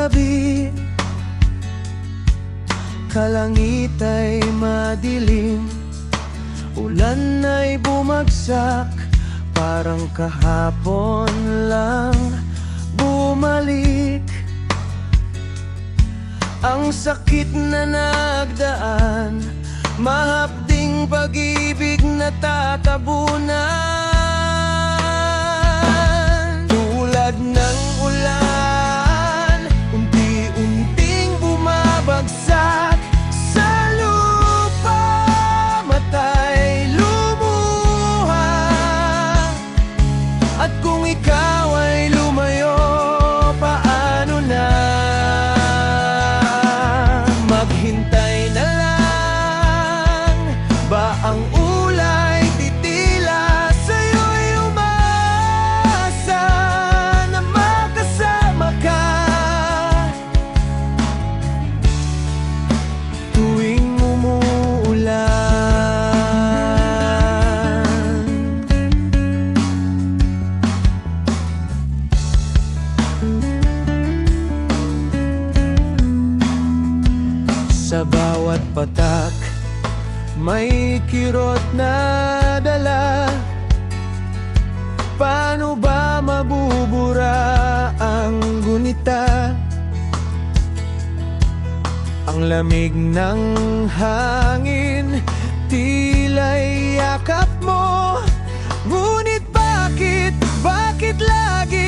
gabi, kalangit ay madilim, ulan ay bumagsak, parang kahapon lang bumalik. Ang sakit na nagdaan, mahapding pag-ibig na tatabunan. Tulad ng ulan, unti-unting bumabagsak sa lupa, matay lumuha. At kung ikaw ay lumayo, paano na? Maghintay na lang ba ang ulay titila? Sa'yo'y umasa na makasama ka tuwing umuulan. Sa bawat patak may kirot na dala. Paano ba mabubura ang gunita? Ang lamig ng hangin, tila'y yakap mo. Ngunit bakit lagi